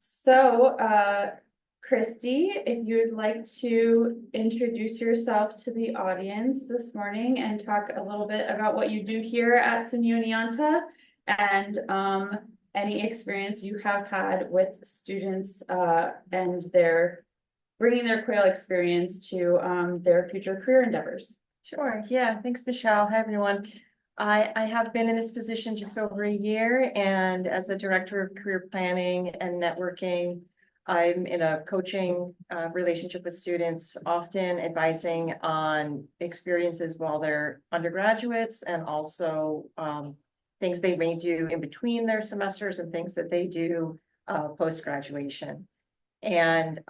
So, Christy, if you would like to introduce yourself to the audience this morning and talk a little bit about what you do here at SUNY Oneonta and any experience you have had with students and their bringing their COIL experience to their future career endeavors. Sure. Yeah. Thanks, Michelle. Hi, everyone. I have been in this position just over a year, and as the director of career planning and networking, I'm in a coaching relationship with students, often advising on experiences while they're undergraduates and also things they may do in between their semesters and things that they do post-graduation. And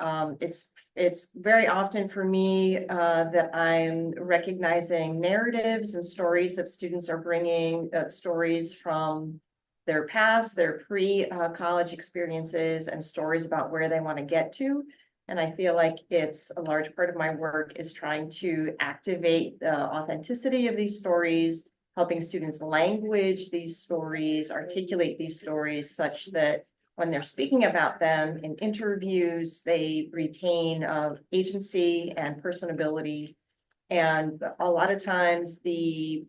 it's very often for me that I'm recognizing narratives and stories that students are bringing, stories from their past, their pre-college experiences, and stories about where they want to get to. And I feel like it's a large part of my work is trying to activate the authenticity of these stories, helping students language these stories, articulate these stories such that when they're speaking about them in interviews, they retain agency and personability. And a lot of times the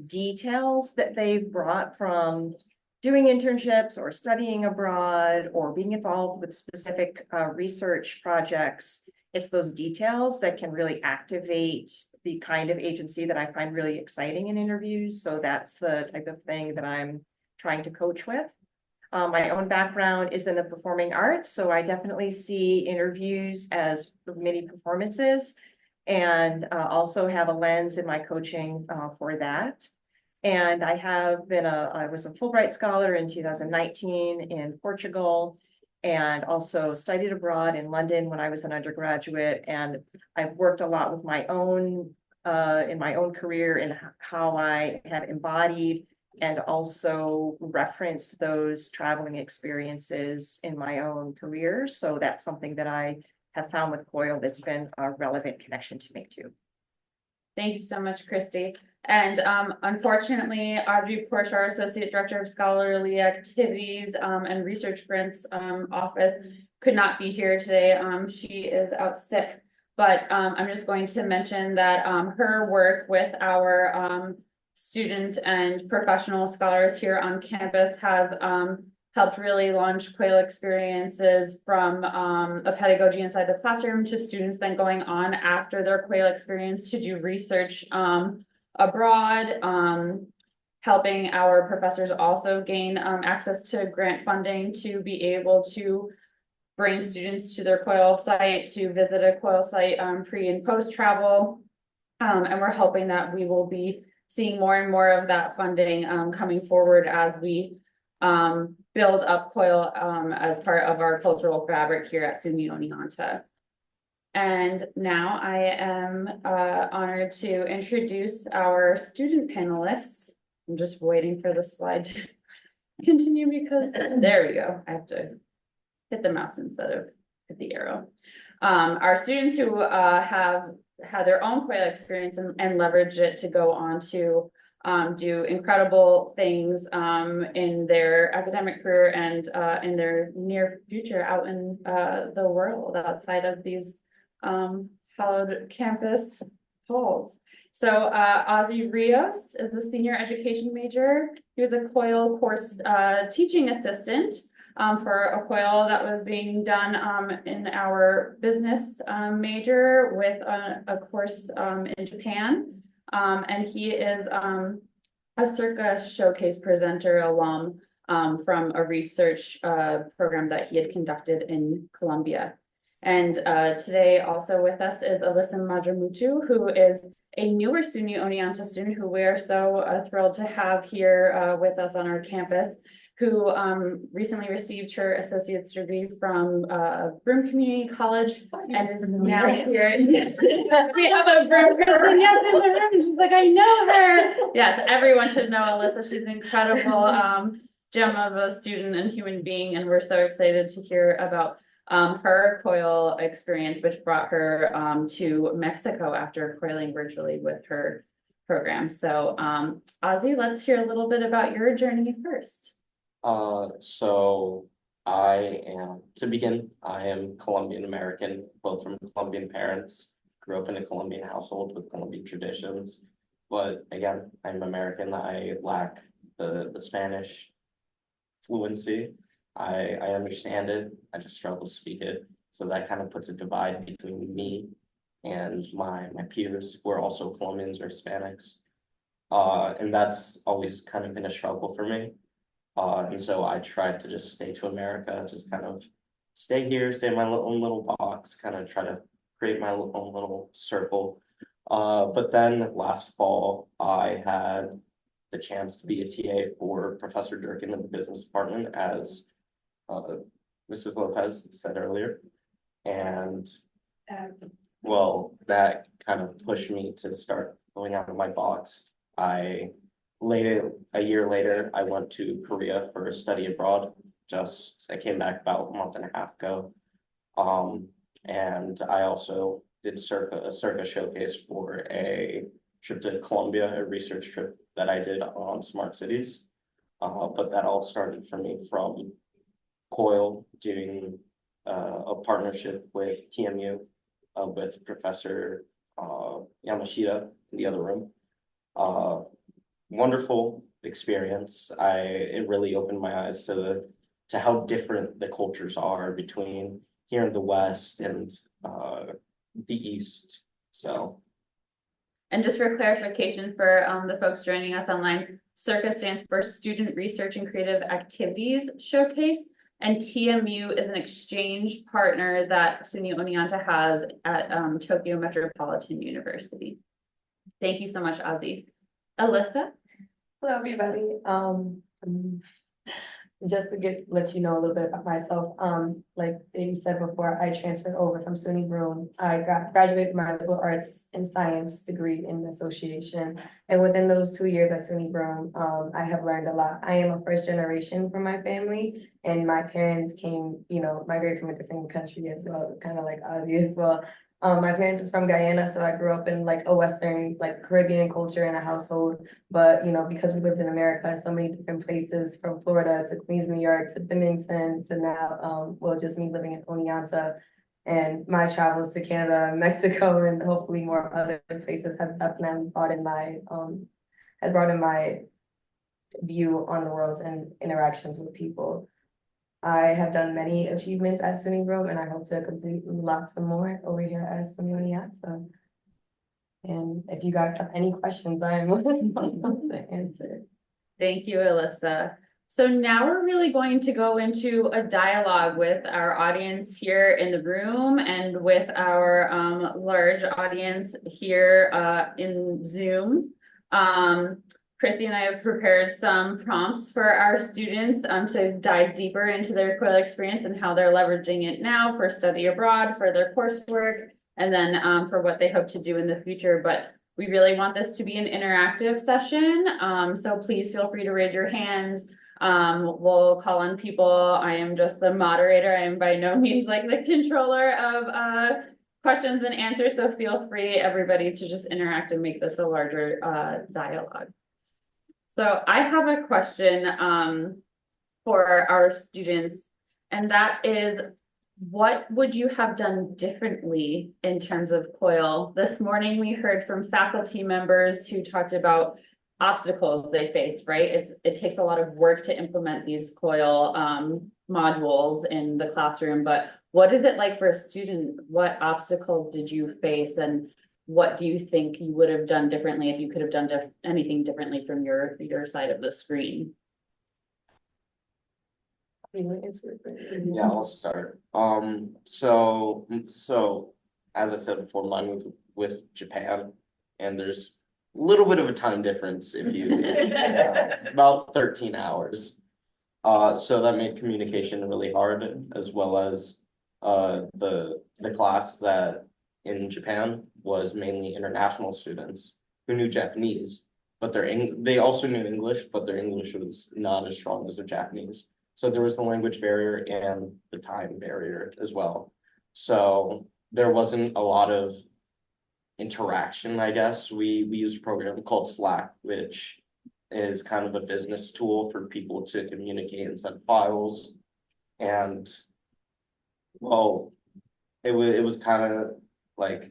details that they've brought from doing internships or studying abroad or being involved with specific research projects, it's those details that can really activate the kind of agency that I find really exciting in interviews. So that's the type of thing that I'm trying to coach with. My own background is in the performing arts, so I definitely see interviews as mini performances and also have a lens in my coaching for that. And I was a Fulbright scholar in 2019 in Portugal and also studied abroad in London when I was an undergraduate. And I've worked a lot with my own, in my own career and how I have embodied and also referenced those traveling experiences in my own career. So that's something that I have found with COIL that's been a relevant connection to make too. Thank you so much, Christy. And unfortunately, Audrey Porch, our Associate Director of Scholarly Activities and Research Grants Office, could not be here today. She is out sick, but I'm just going to mention that her work with our student and professional scholars here on campus has helped really launch COIL experiences from a pedagogy inside the classroom to students then going on after their COIL experience to do research abroad, helping our professors also gain access to grant funding to be able to bring students to their COIL site, to visit a COIL site pre and post travel. And we're hoping that we will be seeing more and more of that funding coming forward as we build up COIL as part of our cultural fabric here at SUNY Oneonta. And now I am honored to introduce our student panelists. I'm just waiting for the slide to continue because there we go. I have to hit the mouse instead of hit the arrow. Our students who have had their own COIL experience and leverage it to go on to do incredible things in their academic career and in their near future out in the world outside of these hallowed campus halls. So Ozzy Rios is a senior education major. He was a COIL course teaching assistant for a COIL that was being done in our business major with a course in Japan. And he is a Circa Showcase presenter alum from a research program that he had conducted in Colombia. And today also with us is Alyssa Madramutu, who is a newer SUNY Oneonta student who we are so thrilled to have here with us on our campus, who recently received her associate's degree from Broome Community College and is now here. Yes. We have a Broome person, yes, in the room. She's like, I know her. Yes, everyone should know Alyssa. She's an incredible gem of a student and human being, and we're so excited to hear about her COIL experience, which brought her to Mexico after COILing virtually with her program. So Ozzy, let's hear a little bit about your journey first. So I am Colombian American, both from Colombian parents, grew up in a Colombian household with Colombian traditions. But again, I'm American. I lack the Spanish fluency. I understand it. I just struggle to speak it. So that kind of puts a divide between me and my peers who are also Colombians or Hispanics. And that's always kind of been a struggle for me. And so I tried to just stay to America, just kind of stay here, stay in my own little box, kind of try to create my own little circle. But then last fall, I had the chance to be a TA for Professor Durkin in the business department, as Mrs. Lopez said earlier. And well, that kind of pushed me to start going out of my box. A year later, I went to Korea for a study abroad. I came back about a month and a half ago. And I also did a circa showcase for a trip to Colombia, a research trip that I did on smart cities. But that all started for me from COIL doing a partnership with TMU with Professor Yamashita in the other room. Wonderful experience. It really opened my eyes to how different the cultures are between here in the West and the East. So. And just for clarification for the folks joining us online, CIRCA stands for Student Research and Creative Activities Showcase, and TMU is an exchange partner that SUNY Oneonta has at Tokyo Metropolitan University. Thank you so much, Ozzy. Alyssa? Hello, everybody. Just to let you know a little bit about myself. Like they said before, I transferred over from SUNY Broome. I graduated with my liberal arts and science degree in association. And within those 2 years at SUNY Broome, I have learned a lot. I am a first generation from my family, and my parents migrated from a different country as well, kind of like Ozzy as well. My parents is from Guyana, so I grew up in like a Western, like Caribbean culture in a household. But, because we lived in America, so many different places from Florida to Queens, New York, to Bennington, to now, just me living in Oneonta. And my travels to Canada and Mexico and hopefully more other places has definitely brought in my view on the world and interactions with people. I have done many achievements at SUNY Broome, and I hope to complete lots of more over here at SUNY Oneonta. And if you guys have any questions, I'm willing to answer. Thank you, Alyssa. So now we're really going to go into a dialogue with our audience here in the room and with our large audience here in Zoom. Christy and I have prepared some prompts for our students to dive deeper into their COIL experience and how they're leveraging it now for study abroad, for their coursework, and then for what they hope to do in the future. But we really want this to be an interactive session, so please feel free to raise your hands. We'll call on people. I am just the moderator. I am by no means like the controller of questions and answers, so feel free, everybody, to just interact and make this a larger dialogue. So I have a question for our students, and that is, what would you have done differently in terms of COIL? This morning we heard from faculty members who talked about obstacles they face, right? It takes a lot of work to implement these COIL modules in the classroom, but what is it like for a student? What obstacles did you face, and what do you think you would have done differently if you could have done anything differently from your side of the screen? Yeah, I'll start. So as I said before, mine was with Japan, and there's a little bit of a time difference if about 13 hours. So that made communication really hard, as well as the class that in Japan was mainly international students who knew Japanese, but they also knew English, but their English was not as strong as their Japanese. So there was the language barrier and the time barrier as well. So there wasn't a lot of interaction, I guess. We use a program called Slack, which is kind of a business tool for people to communicate and send files. And well, it was kind of like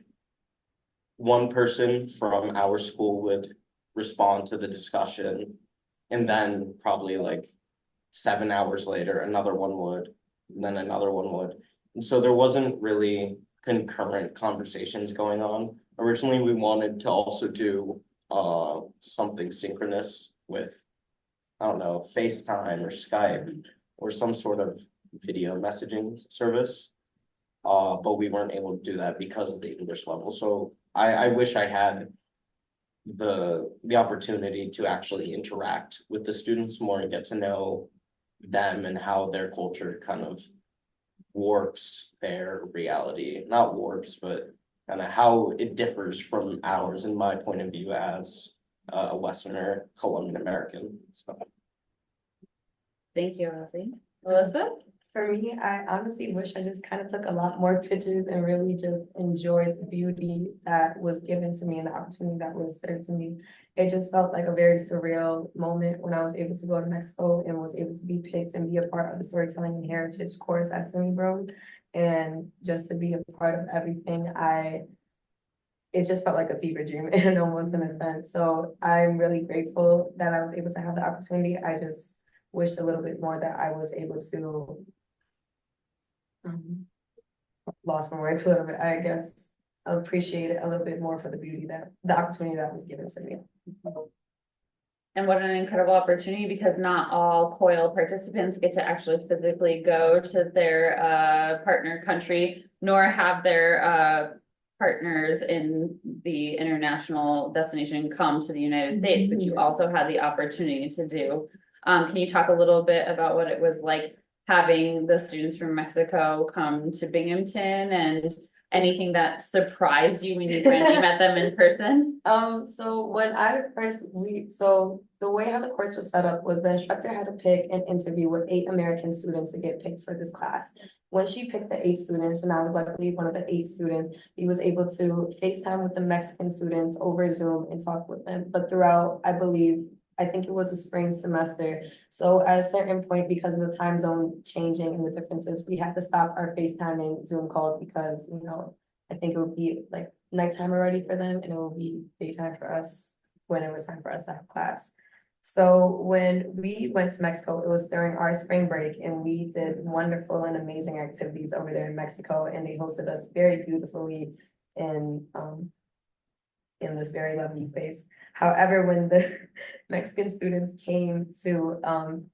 one person from our school would respond to the discussion, and then probably like 7 hours later, another one would, and then another one would. And so there wasn't really concurrent conversations going on. Originally, we wanted to also do something synchronous with, I don't know, FaceTime or Skype or some sort of video messaging service. But we weren't able to do that because of the English level. So I wish I had the opportunity to actually interact with the students more and get to know them and how their culture kind of warps their reality. Not warps, but kind of how it differs from ours in my point of view as a Westerner Colombian American. So Thank you, Rosie. Melissa? For me, I honestly wish I just kind of took a lot more pictures and really just enjoyed the beauty that was given to me and the opportunity that was served to me. It just felt like a very surreal moment when I was able to go to Mexico and was able to be picked and be a part of the storytelling and heritage course at SUNY Bro. And just to be a part of everything, it just felt like a fever dream and almost in a sense. So I'm really grateful that I was able to have the opportunity. I just wish a little bit more that I was able to lost my words a little bit, I guess, appreciate it a little bit more for the beauty that the opportunity that was given to me. And what an incredible opportunity, because not all COIL participants get to actually physically go to their partner country, nor have their partners in the international destination come to the United States, which you also had the opportunity to do. Can you talk a little bit about what it was like having the students from Mexico come to Binghamton, and anything that surprised you when you finally met them in person? So when I first, so the way how the course was set up was the instructor had to pick an interview with 8 American students to get picked for this class. When she picked the 8 students, and I was luckily one of the 8 students, he was able to FaceTime with the Mexican students over Zoom and talk with them. But throughout, I think it was a spring semester. So at a certain point, because of the time zone changing and the differences, we had to stop our FaceTime and Zoom calls because, I think it would be like nighttime already for them and it will be daytime for us when it was time for us to have class. So when we went to Mexico, it was during our spring break and we did wonderful and amazing activities over there in Mexico, and they hosted us very beautifully in this very lovely place. However, when the Mexican students came to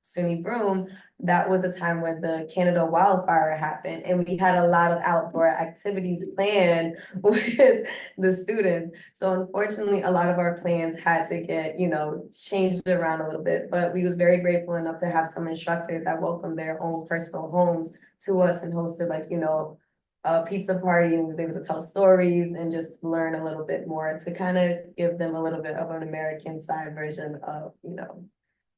SUNY Broome, that was a time when the Canada wildfire happened, and we had a lot of outdoor activities planned with the students. So unfortunately, a lot of our plans had to get, changed around a little bit, but we was very grateful enough to have some instructors that welcomed their own personal homes to us and hosted a pizza party, and was able to tell stories and just learn a little bit more to kind of give them a little bit of an American side version of,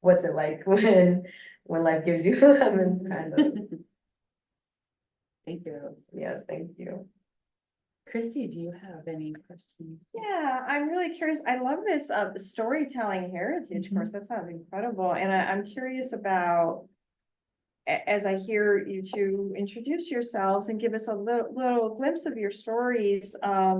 what's it like when life gives you lemons, kind of. Thank you. Yes, thank you. Christy, do you have any questions? Yeah, I'm really curious. I love this storytelling heritage course. That sounds incredible. And I'm curious about, as I hear you two introduce yourselves and give us a little glimpse of your stories, I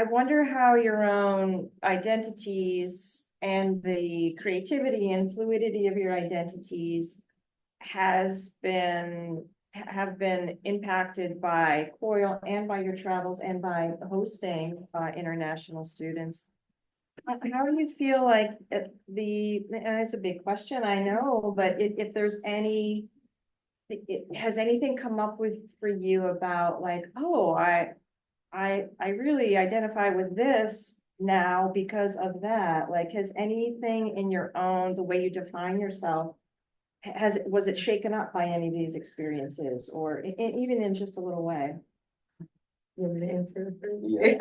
wonder how your own identities and the creativity and fluidity of your identities have been impacted by COIL and by your travels and by hosting international students. How do you feel like and it's a big question, I know, but if there's has anything come up for you about like, oh, I really identify with this now because of that? Like, has anything in your own, the way you define yourself, was it shaken up by any of these experiences, or even in just a little way? You want me to answer first? Yeah.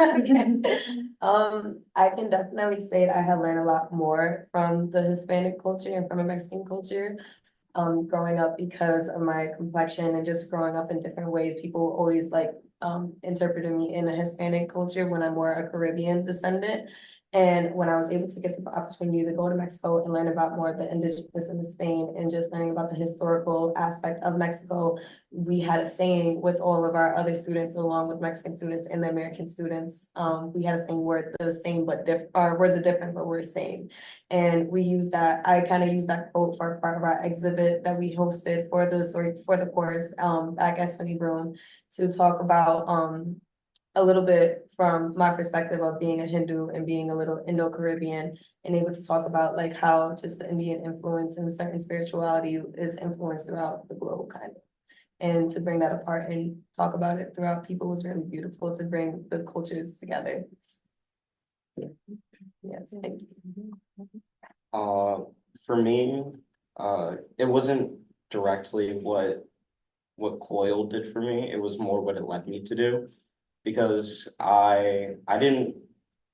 I can definitely say that I have learned a lot more from the Hispanic culture and from the Mexican culture. Growing up because of my complexion and just growing up in different ways, people always interpreted me in a Hispanic culture when I'm more a Caribbean descendant. And when I was able to get the opportunity to go to Mexico and learn about more of the indigenous in Spain and just learning about the historical aspect of Mexico, we had a saying with all of our other students, along with Mexican students and the American students. We had a saying, we're the same but different, or we're the different but we're the same. And we use that, I kind of use that quote for part of our exhibit that we hosted for the course back at SUNY Broome, to talk about a little bit from my perspective of being a Hindu and being a little Indo-Caribbean, and able to talk about like how just the Indian influence and certain spirituality is influenced throughout the globe, kind of. And to bring that apart and talk about it throughout people was really beautiful, to bring the cultures together. Yes, thank you. For me, it wasn't directly what COIL did for me. It was more what it led me to do. Because my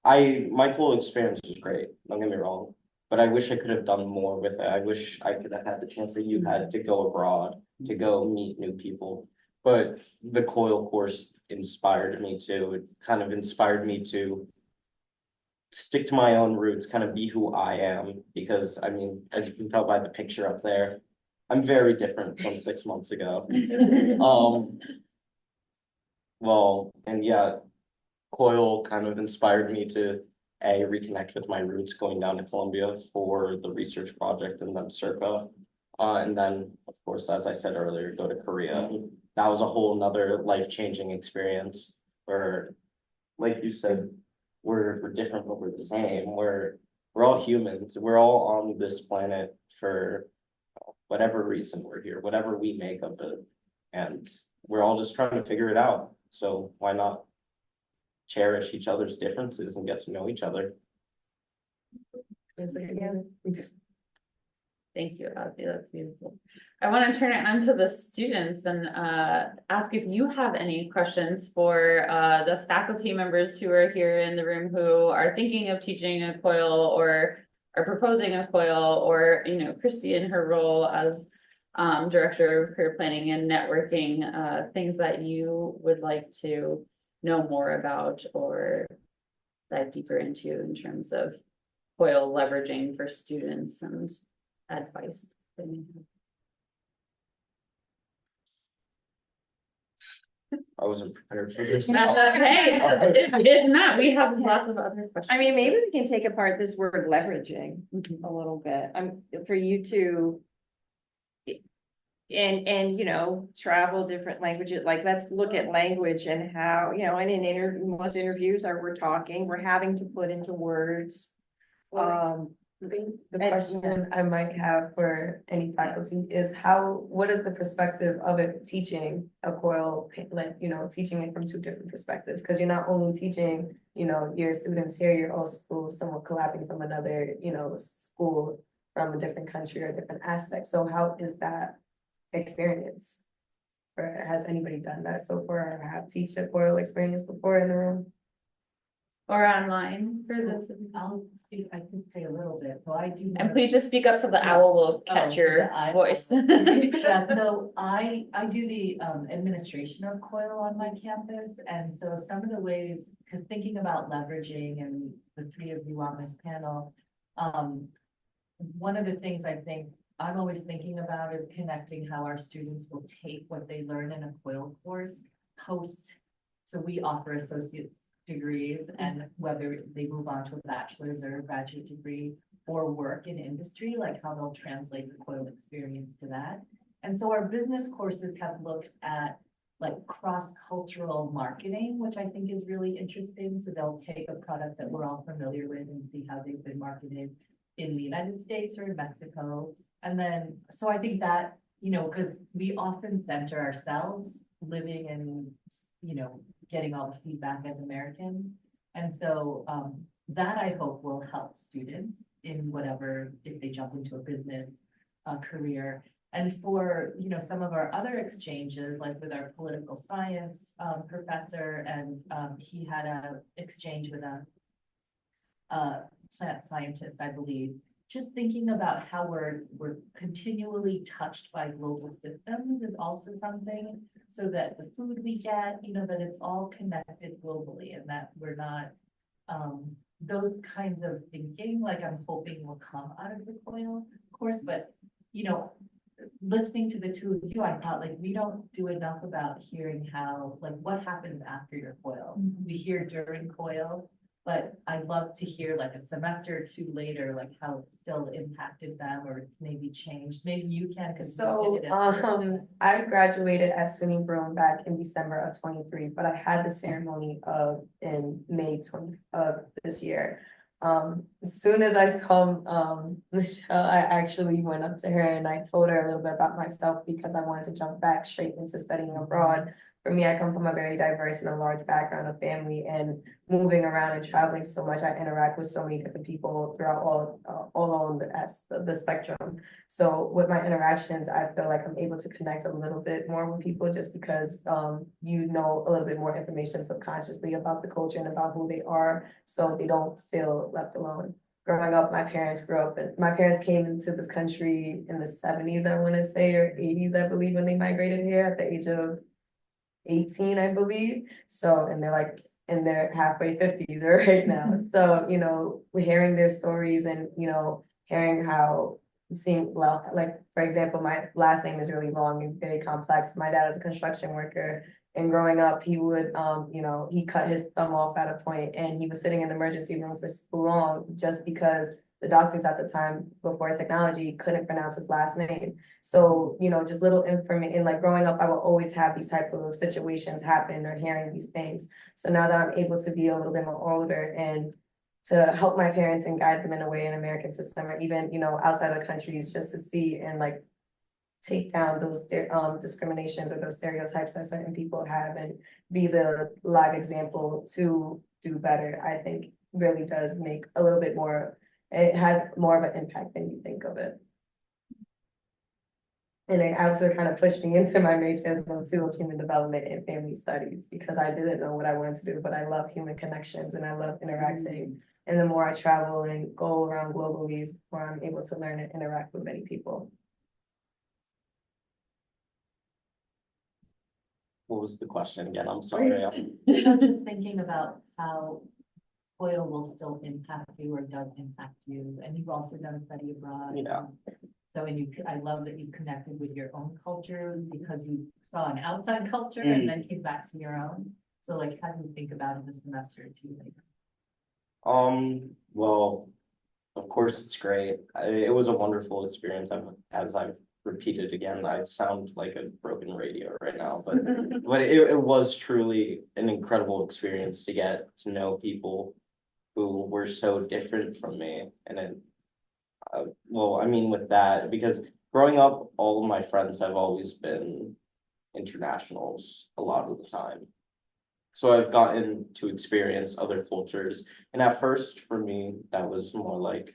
COIL experience was great, don't get me wrong, but I wish I could have done more with it. I wish I could have had the chance that you had to go abroad, to go meet new people. But the COIL course inspired me to, it kind of inspired me to stick to my own roots, kind of be who I am, because I mean, as you can tell by the picture up there, I'm very different from 6 months ago. Well, and yeah, COIL kind of inspired me to reconnect with my roots, going down to Colombia for the research project and then Circa. And then, of course, as I said earlier, go to Korea. That was a whole nother life-changing experience where, like you said, we're different, but we're the same. We're all humans. We're all on this planet for whatever reason we're here, whatever we make of it. And we're all just trying to figure it out. So why not cherish each other's differences and get to know each other? Thank you, Ozzy. That's beautiful. I want to turn it on to the students and ask if you have any questions for the faculty members who are here in the room who are thinking of teaching a COIL or are proposing a COIL, or, you know, Christy in her role as Director of Career Planning and Networking, things that you would like to know more about or dive deeper into in terms of COIL leveraging for students and advice. I wasn't prepared for this. That's okay. If not, we have lots of other questions. I mean, maybe we can take apart this word leveraging a little bit. For you to and you know, travel different languages. Like, let's look at language and how, you know, and in most interviews we're talking, we're having to put into words. The question I might have for any faculty is what is the perspective of it teaching a COIL, like, you know, teaching it from two different perspectives? Because you're not only teaching, you know, your students here, you're also somewhat collabing from another, you know, school from a different country or different aspect. So how is that experience? Or has anybody done that so far, or have teach a COIL experience before in the room? Or online for this. I'll speak, I can say a little bit, so I do. And please just speak up so the owl will catch your voice. Yeah, so I do the administration of COIL on my campus, and so some of the ways, because thinking about leveraging, and the three of you on this panel, one of the things I think I'm always thinking about is connecting how our students will take what they learn in a COIL course post. So we offer associate degrees, and whether they move on to a bachelor's or a graduate degree or work in industry, like how they'll translate the COIL experience to that. And so our business courses have looked at like cross-cultural marketing, which I think is really interesting. So they'll take a product that we're all familiar with and see how they've been marketed in the United States or in Mexico. And then, so I think that, you know, because we often center ourselves living and, you know, getting all the feedback as Americans. And so that I hope will help students in whatever, if they jump into a business career. And for, you know, some of our other exchanges, like with our political science professor, and he had a exchange with a plant scientist, I believe, just thinking about how we're continually touched by global systems is also something, so that the food we get, you know, that it's all connected globally, and that we're not, those kinds of thinking, like I'm hoping will come out of the COIL course, but, you know, listening to the two of you, I thought like, we don't do enough about hearing how, like, what happens after your COIL. We hear during COIL, but I'd love to hear like a semester or two later, like how it still impacted them or maybe changed. Maybe you can. 'Cause you So, did it. I graduated at SUNY Broome back in December of 23, but I had the ceremony in May of this year. As soon as I saw, Michelle, I actually went up to her and I told her a little bit about myself because I wanted to jump back straight into studying abroad. For me, I come from a very diverse and a large background of family, and moving around and traveling so much, I interact with so many different people throughout all along the spectrum. So with my interactions, I feel like I'm able to connect a little bit more with people just because you know a little bit more information subconsciously about the culture and about who they are, so they don't feel left alone. Growing up, my parents came into this country in the 70s, I want to say, or 80s, I believe, when they migrated here at the age of 18, I believe. So, and they're like in their halfway 50s right now. So, you know, we're hearing their stories and, you know, hearing how well, like, for example, my last name is really long and very complex. My dad is a construction worker, and growing up, he would, you know, he cut his thumb off at a point and he was sitting in the emergency room for so long just because the doctors at the time, before technology, couldn't pronounce his last name. So, you know, just little information, like growing up, I will always have these type of situations happen or hearing these things. So now that I'm able to be a little bit more older and to help my parents and guide them in a way in American system, or even, you know, outside of the countries, just to see and like take down those discriminations or those stereotypes that certain people have and be the live example to do better, I think really does make a little bit more, it has more of an impact than you think of it. And it also kind of pushed me into my major as well too, of human development and family studies, because I didn't know what I wanted to do, but I love human connections and I love interacting. And the more I travel and go around globally, the more I'm able to learn and interact with many people. What was the question again? I'm sorry. I'm just thinking about how COIL will still impact you or does impact you, and you've also done a study abroad. Yeah. So, and I love that you connected with your own culture because you saw an outside culture and then came back to your own. So like, how do you think about it a semester or two later? Well, of course it's great. It was a wonderful experience. As I've repeated again, I sound like a broken radio right now, but it was truly an incredible experience to get to know people who were so different from me. And well, I mean, with that, because growing up, all of my friends have always been internationals a lot of the time. So I've gotten to experience other cultures. And at first, for me, that was more like,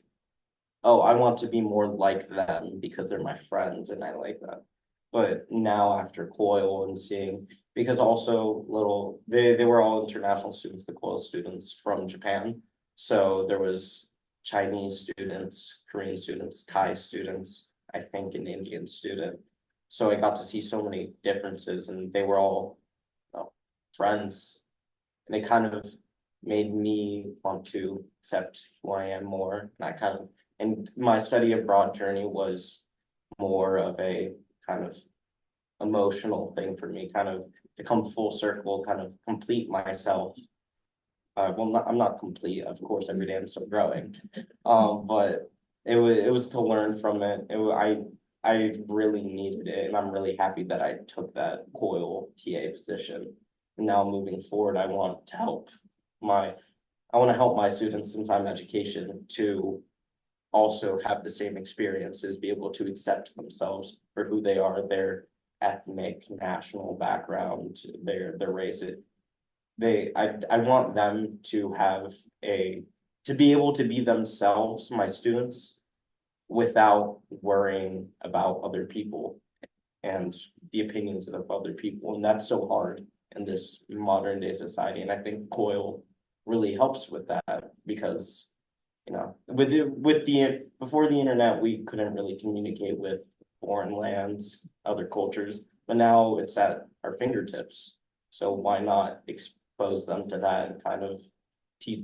oh, I want to be more like them because they're my friends and I like that. But now after COIL and seeing, because also they were all international students, the COIL students from Japan. So there was Chinese students, Korean students, Thai students, I think an Indian student. So I got to see so many differences and they were all, you know, friends. And it kind of made me want to accept who I am more. And my study abroad journey was more of a kind of emotional thing for me, kind of to come full circle, kind of complete myself. Well, I'm not complete, of course, every day I'm still growing. But it was to learn from it. I really needed it, and I'm really happy that I took that COIL TA position. Now moving forward, I want to help my students in time education to also have the same experiences, be able to accept themselves for who they are, their ethnic, national background, their race. I want them to be able to be themselves, my students, without worrying about other people and the opinions of other people. And that's so hard in this modern day society. And I think COIL really helps with that because, you know, before the internet, we couldn't really communicate with foreign lands, other cultures, but now it's at our fingertips. So why not expose them to that and kind of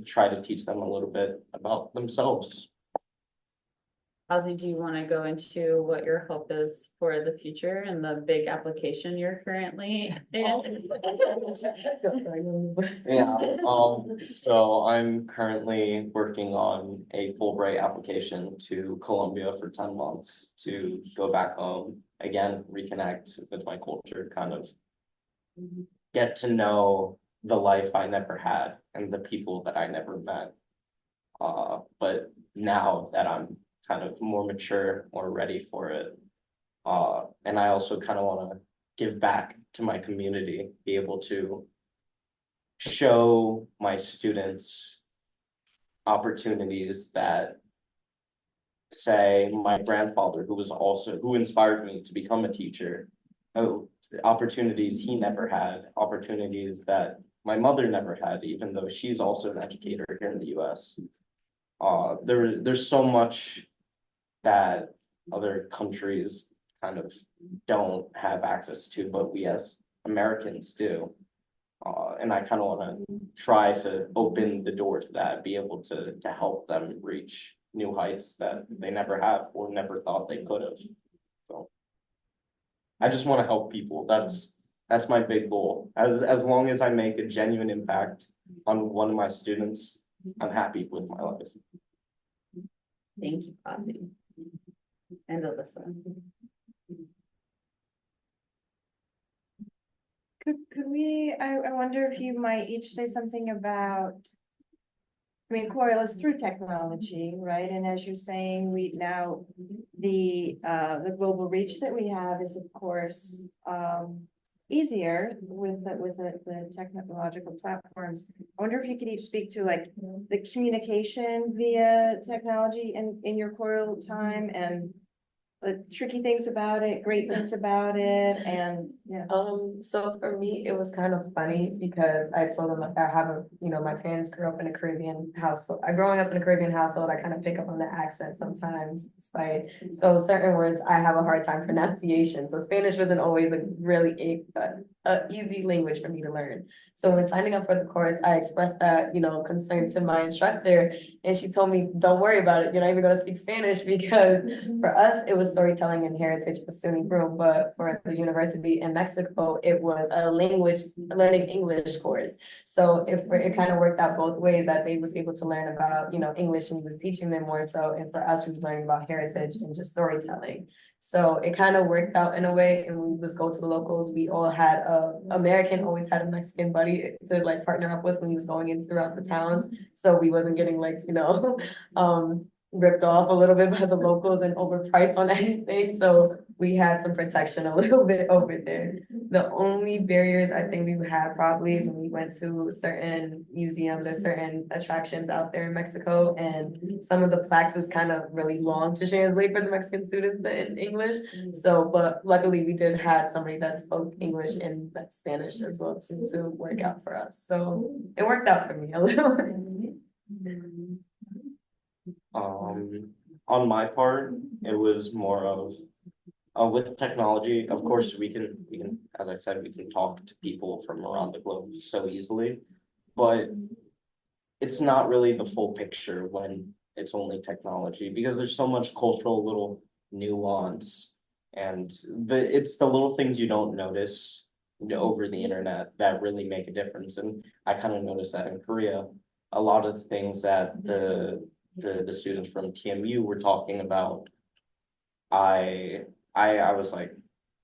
try to teach them a little bit about themselves. Ozzy, do you want to go into what your hope is for the future and the big application you're currently in? Yeah, so I'm currently working on a Fulbright application to Colombia for 10 months to go back home, again, reconnect with my culture, kind of get to know the life I never had and the people that I never met. But now that I'm kind of more mature, more ready for it, and I also kind of want to give back to my community, be able to show my students opportunities that, say, my grandfather, who inspired me to become a teacher, oh, opportunities he never had, opportunities that my mother never had, even though she's also an educator here in the US. There's so much that other countries kind of don't have access to, but we as Americans do. And I kind of want to try to open the door to that, be able to help them reach new heights that they never have or never thought they could have. So I just want to help people. That's my big goal. As long as I make a genuine impact on one of my students, I'm happy with my life. Thank you, Ozzy. And Alyssa. Could we, I wonder if you might each say something about, I mean, COIL is through technology, right? And as you're saying, we now, the global reach that we have is of course, easier with the technological platforms. I wonder if you could each speak to like the communication via technology in your COIL time and the tricky things about it, great things about it, and yeah. So for me, it was kind of funny because I told them like I have my parents grew up in a Caribbean household. Growing up in a Caribbean household, I kind of pick up on the accent sometimes, despite, so certain words I have a hard time pronunciation. So Spanish wasn't always a really easy language for me to learn. So when signing up for the course, I expressed that, concern to my instructor, and she told me, don't worry about it. You're not even going to speak Spanish, because for us, it was storytelling and heritage for SUNY Broome, but for the university in Mexico, it was a learning English course. So it kind of worked out both ways, that they was able to learn about, English, and he was teaching them more so. And for us, we was learning about heritage and just storytelling. So it kind of worked out in a way, and we was go to the locals. We all had American always had a Mexican buddy to like partner up with when he was going in throughout the towns. So we wasn't getting like, ripped off a little bit by the locals and overpriced on anything. So we had some protection a little bit over there. The only barriers I think we had probably is when we went to certain museums or certain attractions out there in Mexico, and some of the plaques was kind of really long to translate for the Mexican students in English. So, but luckily we did have somebody that spoke English and Spanish as well to work out for us. So it worked out for me a little. On my part, it was more of with technology, of course, we can, as I said, we can talk to people from around the globe so easily, but it's not really the full picture when it's only technology, because there's so much cultural little nuance, and it's the little things you don't notice over the internet that really make a difference. And I kind of noticed that in Korea, a lot of the things that the students from TMU were talking about, I was like,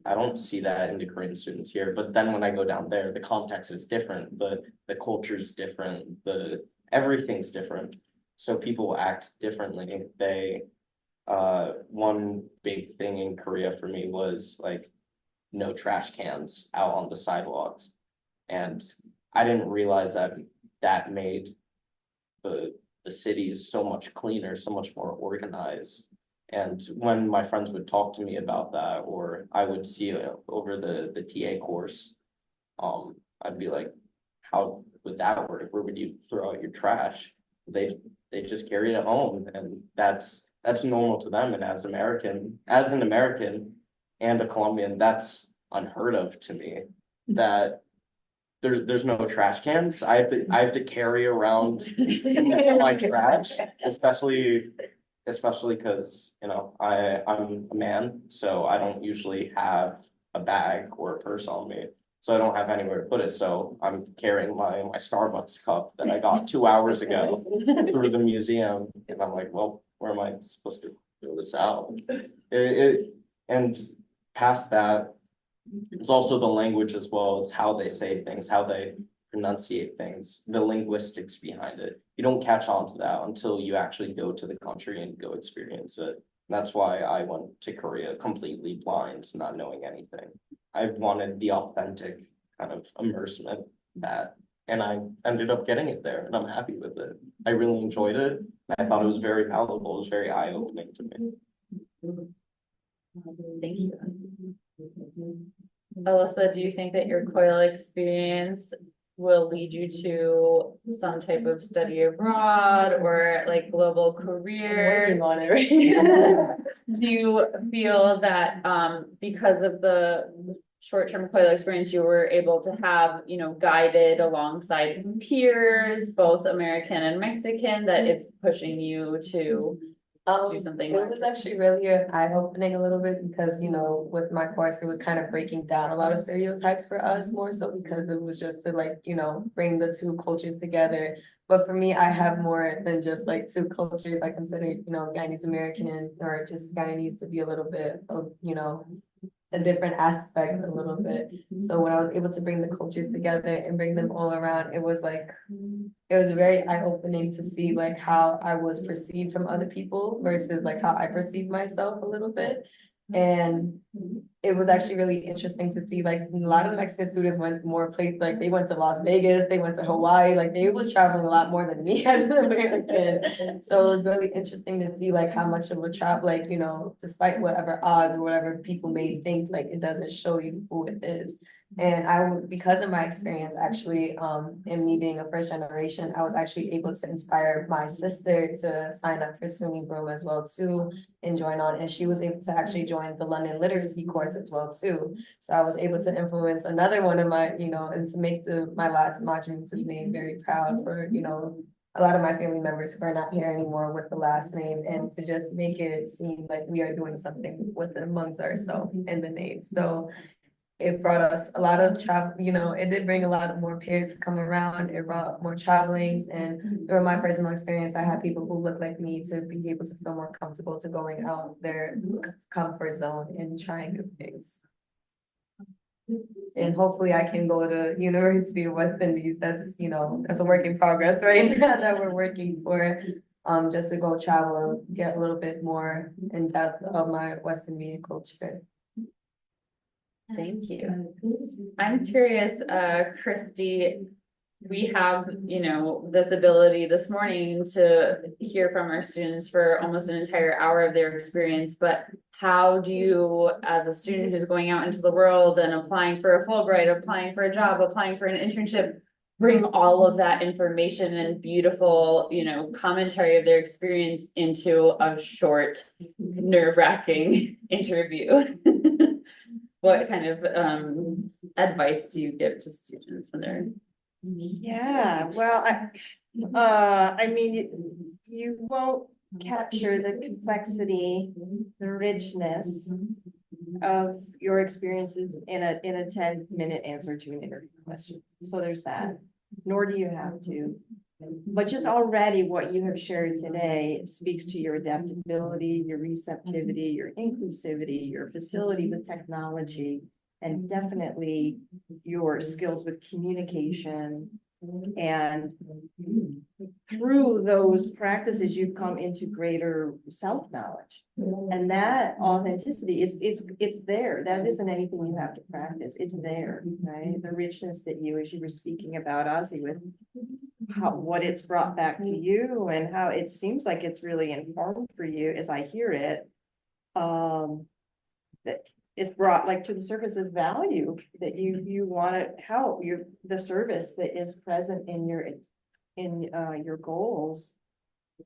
I don't see that in the Korean students here. But then when I go down there, the context is different, the culture's different, everything's different. So people act differently. One big thing in Korea for me was like no trash cans out on the sidewalks. And I didn't realize that made the cities so much cleaner, so much more organized. And when my friends would talk to me about that, or I would see it over the TA course, I'd be like, how would that work? Where would you throw out your trash? They just carry it home, and that's normal to them. And as an American and a Colombian, that's unheard of to me. That there's no trash cans. I have to carry around my trash, especially because, you know, I'm a man, so I don't usually have a bag or a purse on me. So I don't have anywhere to put it, so I'm carrying my Starbucks cup that I got 2 hours ago through the museum, and I'm like, well, where am I supposed to throw this out? And past that, it's also the language as well. It's how they say things, how they pronunciate things, the linguistics behind it. You don't catch on to that until you actually go to the country and go experience it. That's why I went to Korea completely blind, not knowing anything. I wanted the authentic kind of immersement that, and I ended up getting it there, and I'm happy with it. I really enjoyed it. I thought it was very palatable. It was very eye-opening to me. Thank you. Alyssa, do you think that your COIL experience will lead you to some type of study abroad or like global career? Working on it right Do you feel that because of the short-term COIL experience, you were able to have, you know, guided alongside peers, both American and Mexican, that it's pushing you to do something? It was actually really eye-opening a little bit because, you know, with my course, it was kind of breaking down a lot of stereotypes for us more so because it was just to like, you know, bring the two cultures together. But for me, I have more than just like two cultures. I consider, you know, Guyanese American or just Guyanese to be a little bit of, you know, a different aspect a little bit. So when I was able to bring the cultures together and bring them all around, it was like, it was very eye-opening to see like how I was perceived from other people versus like how I perceived myself a little bit. And it was actually really interesting to see like a lot of the Mexican students went more places, like they went to Las Vegas, they went to Hawaii, like they was traveling a lot more than me as an American. So it was really interesting to see like how much of a travel, like, you know, despite whatever odds or whatever people may think, like it doesn't show you who it is. And because of my experience, actually, in me being a first generation, I was actually able to inspire my sister to sign up for SUNY Broom as well too, and join on. And she was able to actually join the London literacy course as well too. So I was able to influence another one of my, you know, and to make my last module name very proud for, you know, a lot of my family members who are not here anymore with the last name, and to just make it seem like we are doing something with amongst ourselves in the name. So it brought us a lot of travel, you know, it did bring a lot of more peers to come around. It brought more travelings, and through my personal experience, I had people who look like me to be able to feel more comfortable to going out their comfort zone and trying new things. And hopefully I can go to University of West Indies. That's, you know, that's a work in progress right now that we're working for. Just to go travel and get a little bit more in depth of my West Indian culture. Thank you. I'm curious, Christy, we have, you know, this ability this morning to hear from our students for almost an entire hour of their experience, but how do you, as a student who's going out into the world and applying for a Fulbright, applying for a job, applying for an internship, bring all of that information and beautiful, you know, commentary of their experience into a short, nerve-wracking interview? What kind of advice do you give to students when they're? Yeah, well, I mean, you won't capture the complexity, the richness of your experiences in a 10-minute answer to an interview question. So there's that, nor do you have to. But just already what you have shared today speaks to your adaptability, your receptivity, your inclusivity, your facility with technology, and definitely your skills with communication. And through those practices, you've come into greater self-knowledge. And that authenticity it's there. That isn't anything you have to practice. It's there, right? The richness that you, as you were speaking about Ozzy, with what it's brought back to you and how it seems like it's really informed for you as I hear it. That it's brought like to the surface as value that you want to help the service that is present in your goals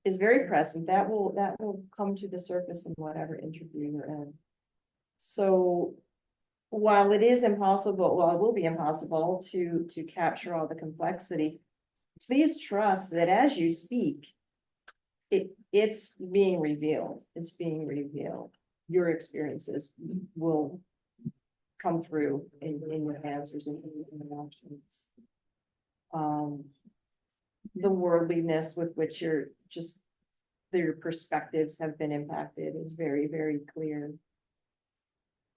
is very present. That will come to the surface in whatever interview you're in. So while it is impossible, well, it will be impossible to capture all the complexity, please trust that as you speak, it's being revealed, Your experiences will come through in your answers and in your actions. The worldliness with which their perspectives have been impacted is very, very clear.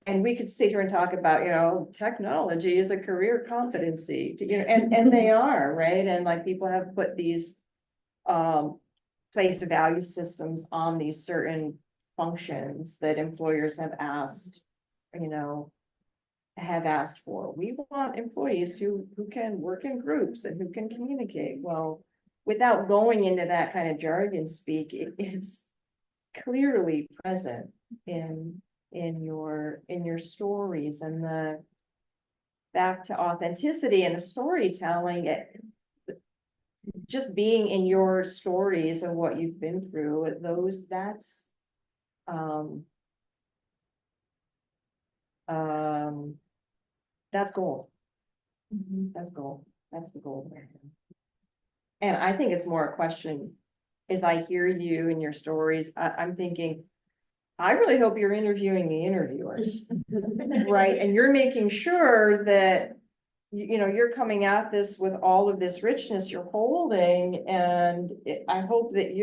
And we could sit here and talk about, technology is a career competency, and they are, right? And like people have put these placed value systems on these certain functions that employers have asked for. We want employees who can work in groups and who can communicate. Well, without going into that kind of jargon speak, it's clearly present in your stories, and the back to authenticity and the storytelling, just being in your stories of what you've been through, that's gold. That's gold. That's the gold. And I think it's more a question, as I hear you in your stories, I'm thinking, I really hope you're interviewing the interviewers, right? And you're making sure that, you're coming at this with all of this richness you're holding. And I hope that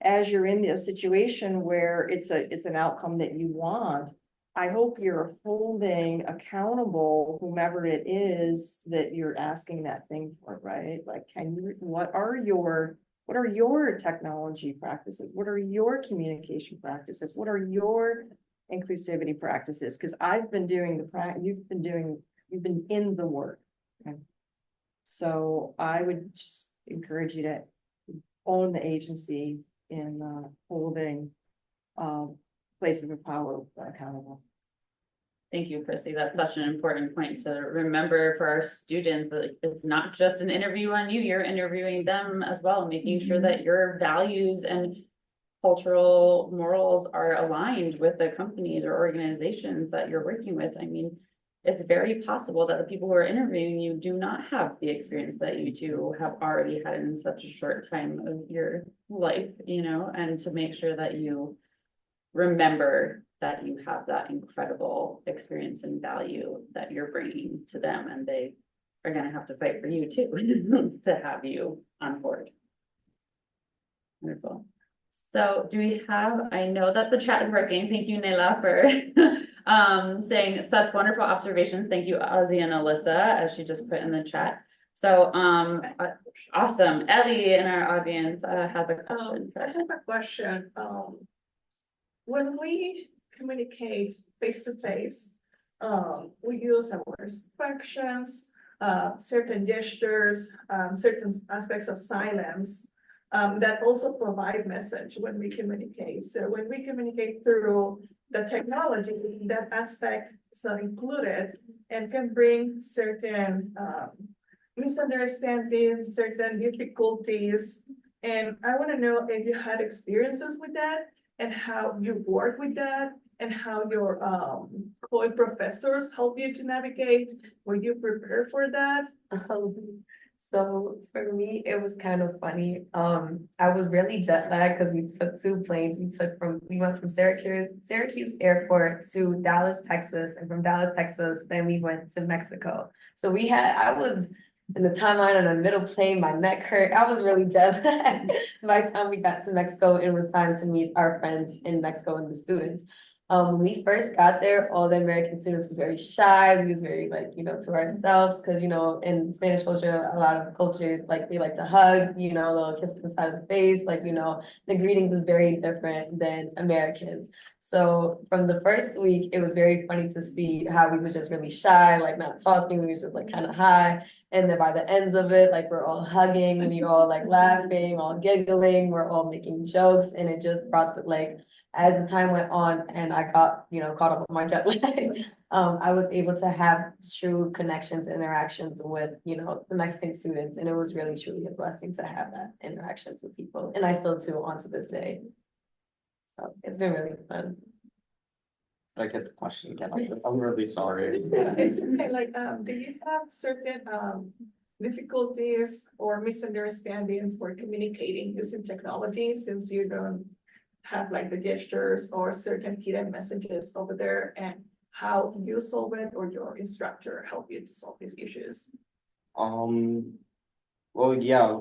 as you're in a situation where it's an outcome that you want, I hope you're holding accountable whomever it is that you're asking that thing for, right? Like, what are your technology practices? What are your communication practices? What are your inclusivity practices? Because I've been doing you've been in the work. Okay? So I would just encourage you to own the agency in holding places of power accountable. Thank you, Chrissy. That's such an important point to remember for our students, that it's not just an interview on you, you're interviewing them as well, making sure that your values and cultural morals are aligned with the companies or organizations that you're working with. I mean, it's very possible that the people who are interviewing you do not have the experience that you two have already had in such a short time of your life, and to make sure that you remember that you have that incredible experience and value that you're bringing to them, and they are going to have to fight for you too to have you on board. Wonderful. So do we have, I know that the chat is working. Thank you, Nela, for saying such wonderful observations. Thank you, Ozzy and Alyssa, as she just put in the chat. So awesome. Ellie in our audience has a question. I have a question. When we communicate face to face, we use our expressions, certain gestures, certain aspects of silence that also provide message when we communicate. So when we communicate through the technology, that aspect is not included and can bring certain misunderstandings, certain difficulties. And I want to know if you had experiences with that, and how you work with that, and how your COIL professors help you to navigate. Were you prepared for that? So for me, it was kind of funny. I was really jet lagged because we took 2 planes. We went from Syracuse Airport to Dallas, Texas, and from Dallas, Texas, then we went to Mexico. So I was in the timeline on a middle plane, my neck hurt. I was really jet lagged. By the time we got to Mexico, it was time to meet our friends in Mexico and the students. When we first got there, all the American students was very shy. We was very to ourselves, because in Spanish culture, a lot of cultures they like to hug, they'll kiss on the side of the face, the greetings is very different than Americans. So from the first week, it was very funny to see how we was just really shy, not talking. We was just kind of high. And then by the ends of it, we're all hugging, and you're all laughing, all giggling, we're all making jokes, and it just brought as the time went on and I got, caught up with my jet lag, I was able to have true connections, interactions with, the Mexican students. And it was really, truly a blessing to have that interactions with people. And I still do on to this day. So it's been really fun. I get the question again? I'm really sorry. Yeah, it's okay, like, do you have certain, difficulties or misunderstandings for communicating using technology since you don't have like the gestures or certain hidden messages over there, and how you solve it or your instructor help you to solve these issues? Well, yeah,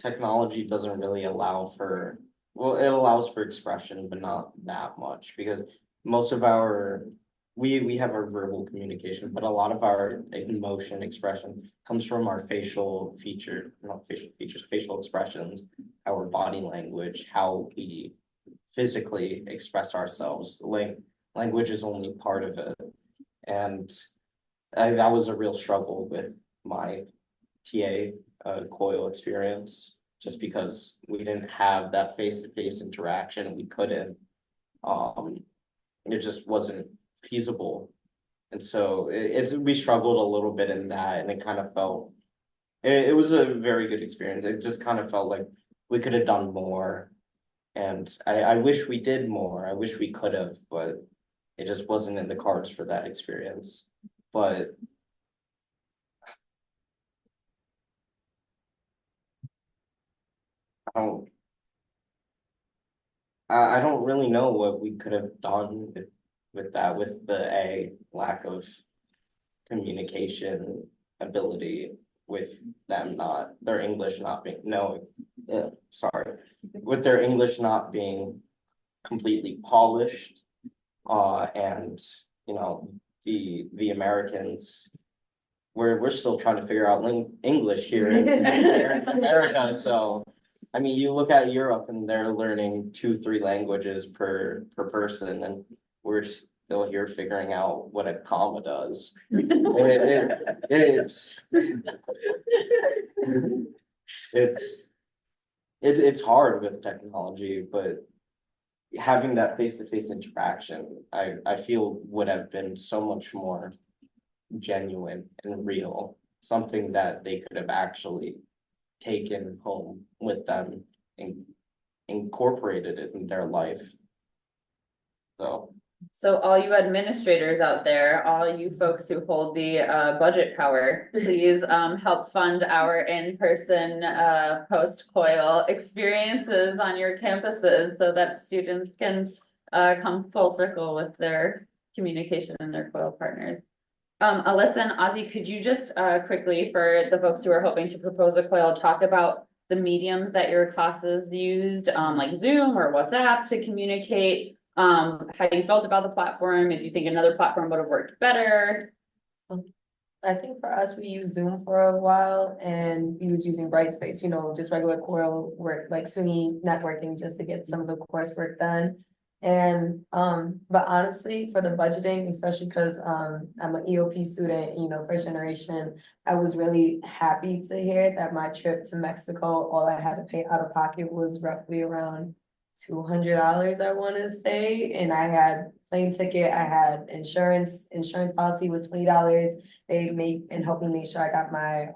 technology doesn't really allow for, well, it allows for expression, but not that much, because most of our, we have our verbal communication, but a lot of our emotion expression comes from our facial feature, not facial features, facial expressions, our body language, how we physically express ourselves. Like, language is only part of it. And that was a real struggle with my TA COIL experience, just because we didn't have that face-to-face interaction, we couldn't. It just wasn't feasible. And so we struggled a little bit in that, and it kind of felt, it was a very good experience. It just kind of felt like we could have done more. And I wish we did more. I wish we could have, but it just wasn't in the cards for that experience. But I don't, I don't really know what we could have done with that, with the lack of communication ability, with them not, their English not being, no, sorry, with their English not being completely polished. And, you know, the Americans, we're still trying to figure out English here in America, so. I mean, you look at Europe and they're learning 2-3 languages per person, and we're still here figuring out what a comma does. It's hard with technology, but having that face-to-face interaction, I feel would have been so much more genuine and real, something that they could have actually taken home with them and incorporated it in their life. So all you administrators out there, all you folks who hold the budget power, please help fund our in-person post-COIL experiences on your campuses so that students can come full circle with their communication and their COIL partners. Alyssa and Ozzy, could you just quickly, for the folks who are hoping to propose a COIL, talk about the mediums that your classes used, like Zoom or WhatsApp, to communicate, how you felt about the platform, if you think another platform would have worked better? I think for us, we used Zoom for a while, and we was using Brightspace, you know, just regular COIL work, like SUNY networking, just to get some of the coursework done. And, but honestly, for the budgeting, especially because, I'm an EOP student, you know, first generation, I was really happy to hear that my trip to Mexico, all I had to pay out of pocket was roughly around $200, I want to say. And I had plane ticket, I had insurance policy was $20. They made and helped me make sure I got my,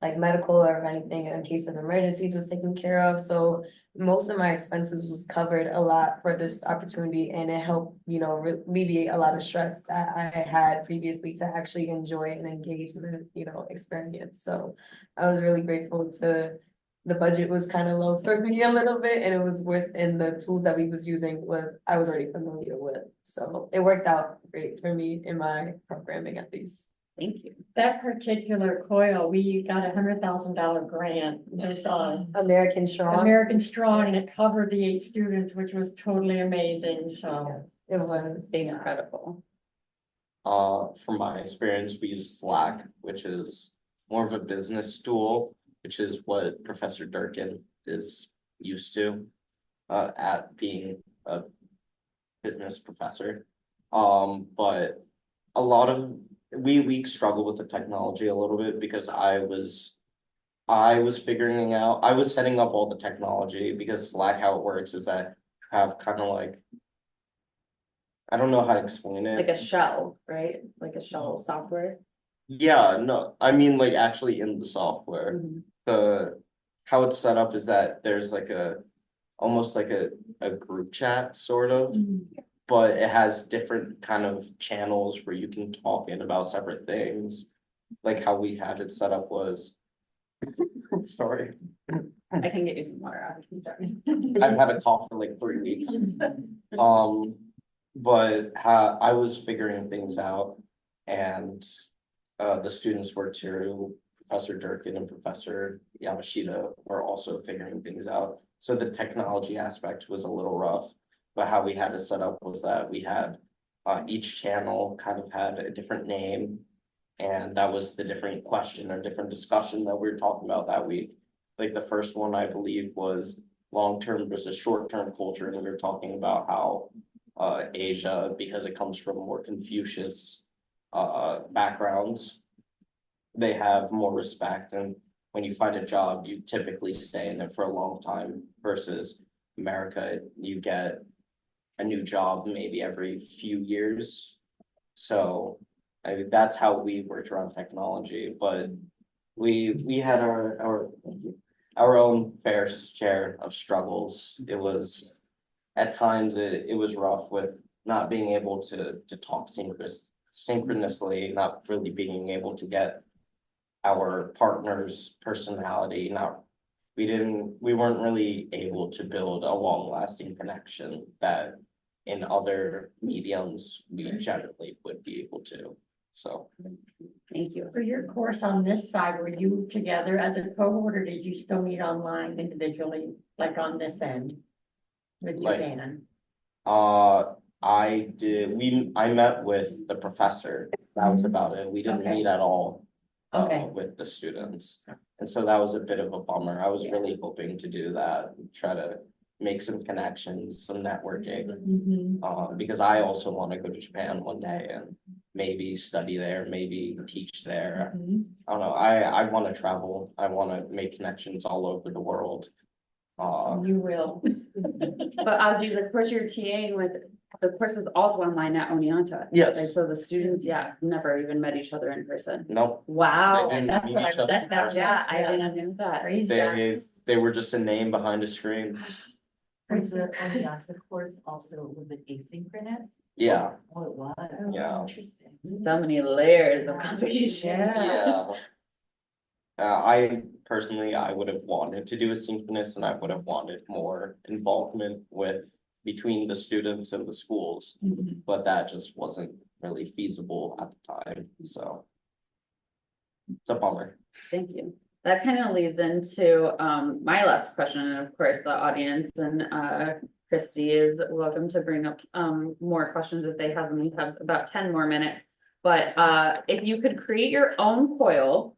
like medical or anything in case of emergencies was taken care of. So most of my expenses was covered a lot for this opportunity, and it helped, you know, alleviate a lot of stress that I had previously to actually enjoy and engage in the, you know, experience. So I was really grateful to, the budget was kind of low for me a little bit, and it was worth, and the tools that we was using was, I was already familiar with. So it worked out great for me in my programming, at least. Thank you. That particular COIL, we got $100,000 grant. It was American Strong. American Strong, and it covered the 8 students, which was totally amazing, so. It was Incredible. From my experience, we use Slack, which is more of a business tool, which is what Professor Durkin is used to at being a business professor. But a lot of we struggle with the technology a little bit, because I was figuring out, I was setting up all the technology, because Slack, how it works is that you have kind of like, I don't know how to explain it. Like a shell, right? Like a shell software. Yeah, no, I mean, like, actually in the software, Mhm. how it's set up is that there's like almost like a group chat sort of. but it has different kind of channels where you can talk in about separate things. Like how we had it set up was, sorry, I can get you some water. I've had a cough for like 3 weeks. But I was figuring things out and the students were too. Professor Durkin and Professor Yamashita were also figuring things out. So the technology aspect was a little rough, but how we had it set up was that we had each channel kind of had a different name. And that was the different question or different discussion that we were talking about that week. Like the first one, I believe, was long-term versus short-term culture. And we were talking about how Asia, because it comes from more Confucius backgrounds, they have more respect. And when you find a job, you typically stay in it for a long time versus America, you get a new job maybe every few years. So that's how we worked around technology, but we had our own fair share of struggles. It was at times it was rough with not being able to talk synchronously, not really being able to get our partner's personality. We weren't really able to build a long-lasting connection that in other mediums we generally would be able to. So Thank you. For your course on this side, were you together as a cohort or did you still meet online individually, like on this end? With Like- Japan? I met with the professor. That was about it. We didn't Okay. meet at all Okay. with the students. And so that was a bit of a bummer. I was Yeah. really hoping to do that, try to make some connections, some networking. Mhm. Because I also want to go to Japan one day and maybe study there, maybe teach there. Mhm. I don't know. I want to travel. I want to make connections all over the world. You will. But Audrey, the course you're TAing with, the course was also online at Oneonta. Like, Yes. so the students, never even met each other in person. Nope. Wow. They didn't That's meet what each other in person. Yeah, I didn't know that. Crazy. They were just a name behind a screen. Was the Oniyasa course also, was it asynchronous? Yeah, Oh, it was. Yeah. Interesting. So many layers of complication. yeah. I personally, I would have wanted to do asynchronous and I would have wanted more involvement between the students and the schools. Mhm. But that just wasn't really feasible at the time, so. It's a bummer. Thank you. That kind of leads into my last question, and of course, the audience and Christy is welcome to bring up more questions if they have them. We have about 10 more minutes. But if you could create your own COIL,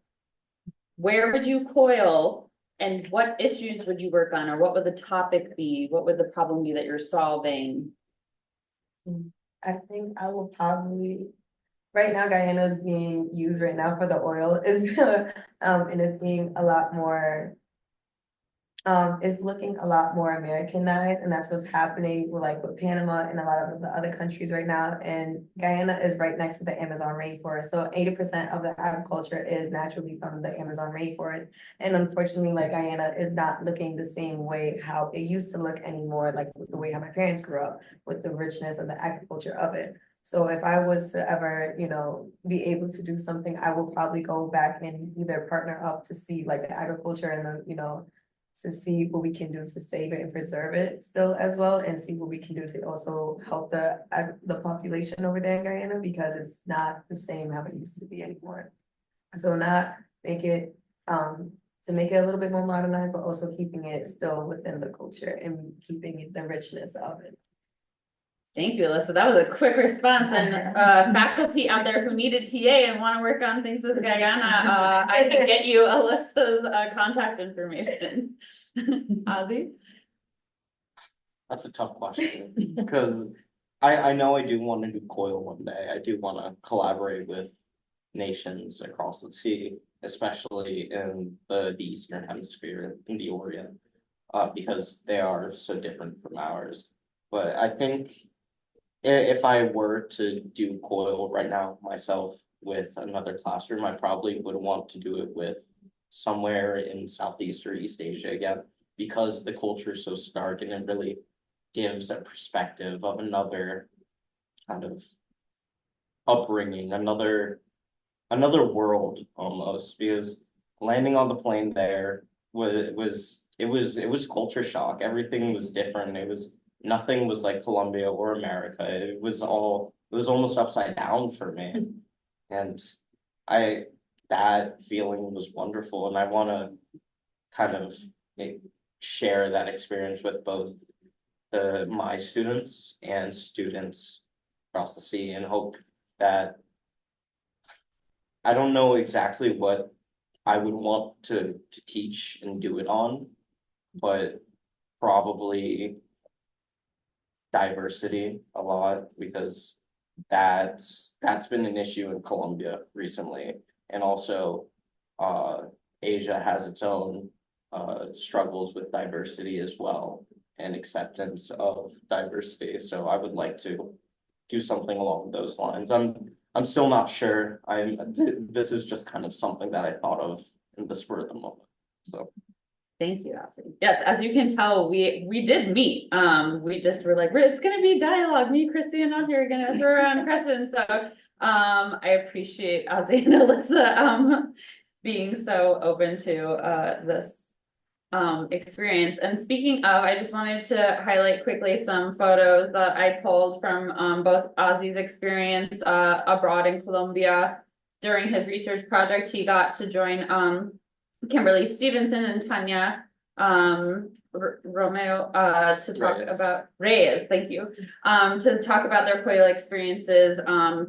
where would you COIL and what issues would you work on, or what would the topic be? What would the problem be that you're solving? I think I will probably, right now Guyana is being used right now for the oil, and it's being a lot more. It's looking a lot more Americanized, and that's what's happening with Panama and a lot of the other countries right now. And Guyana is right next to the Amazon rainforest, so 80% of the agriculture is naturally from the Amazon rainforest. And unfortunately, Guyana is not looking the same way how it used to look anymore, like the way how my parents grew up with the richness and the agriculture of it. So if I was to ever, be able to do something, I will probably go back and either partner up to see the agriculture and to see what we can do to save it and preserve it still as well, and see what we can do to also help the population over there in Guyana, because it's not the same how it used to be anymore. So not make it, to make it a little bit more modernized, but also keeping it still within the culture and keeping the richness of it. Thank you, Alyssa. That was a quick response, and faculty out there who needed TA and want to work on things with Guyana, I can get you Alyssa's contact information. Ozzy? That's a tough question, because I know I do want to do COIL one day. I do want to collaborate with nations across the sea, especially in the Eastern Hemisphere, in the Orient, because they are so different from ours. But I think if I were to do COIL right now myself with another classroom, I probably would want to do it with somewhere in Southeast or East Asia again, because the culture is so stark and it really gives a perspective of another kind of upbringing, another world almost, because landing on the plane there was culture shock. Everything was different. Nothing was like Colombia or America. It was almost upside down for me. And that feeling was wonderful, and I want to kind of share that experience with both my students and students across the sea, and hope that I don't know exactly what I would want to teach and do it on, but probably diversity a lot, because that's been an issue in Colombia recently. And also Asia has its own struggles with diversity as well, and acceptance of diversity. So I would like to do something along those lines. I'm still not sure. This is just kind of something that I thought of in the spur of the moment. So Thank you, Elsie. Yes, as you can tell, we did meet. We just were like, it's gonna be dialogue. Me, Christy, and Audrey are gonna throw around questions. So I appreciate Ozzy and Alyssa being so open to this experience. And speaking of, I just wanted to highlight quickly some photos that I pulled from both Ozzy's experience abroad in Colombia. During his research project, he got to join Kimberly Stevenson and Tanya Romeo to talk Reyes. about Reyes, thank you, to talk about their COIL experiences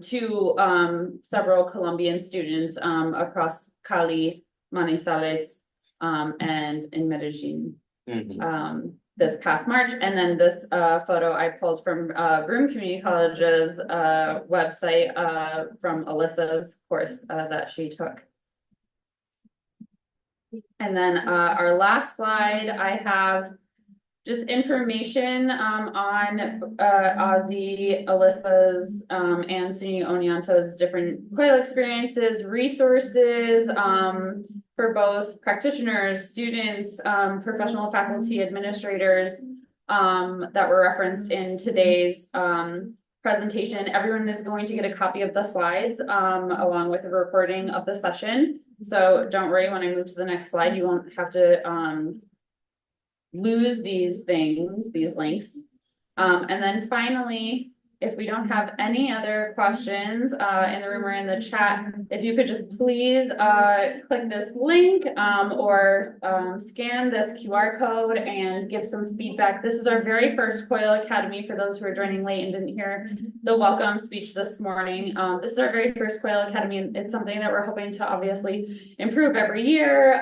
to several Colombian students across Cali, Manizales, and in Medellin this past March. And then this photo I pulled from Broome Community College's website from Alyssa's course that she took. And then our last slide, I have just information on Ozzy, Alyssa's, and SUNY Oneonta's different COIL experiences, resources for both practitioners, students, professional faculty, administrators that were referenced in today's presentation. Everyone is going to get a copy of the slides along with the recording of the session. So don't worry, when I move to the next slide, you won't have to lose these links. And then finally, if we don't have any other questions in the room or in the chat, if you could just please click this link or scan this QR code and give some feedback. This is our very first COIL Academy for those who are joining late and didn't hear the welcome speech this morning. This is our very first COIL Academy, and it's something that we're hoping to obviously improve every year.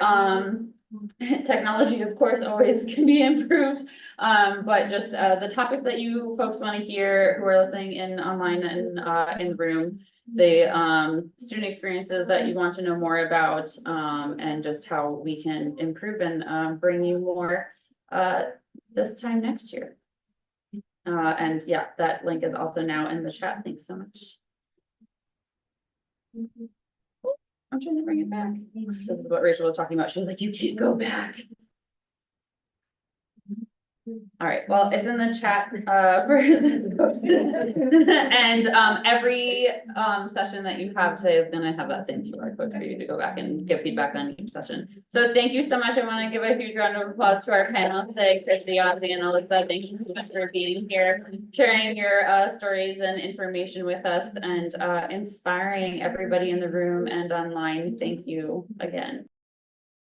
Technology, of course, always can be improved, but just the topics that you folks want to hear who are listening in online and in room, the student experiences that you want to know more about, and just how we can improve and bring you more this time next year. And yeah, that link is also now in the chat. Thanks so much. I'm trying to bring it back. This is what Rachel was talking about. She was like, you can't go back. All right, well, it's in the chat for the folks. And every session that you have today is gonna have that same QR code for you to go back and give feedback on each session. So thank you so much. I wanna give a huge round of applause to our panel today, Christy, Ozzy, and Alyssa. Thank you so much for being here, sharing your stories and information with us, and inspiring everybody in the room and online. Thank you again.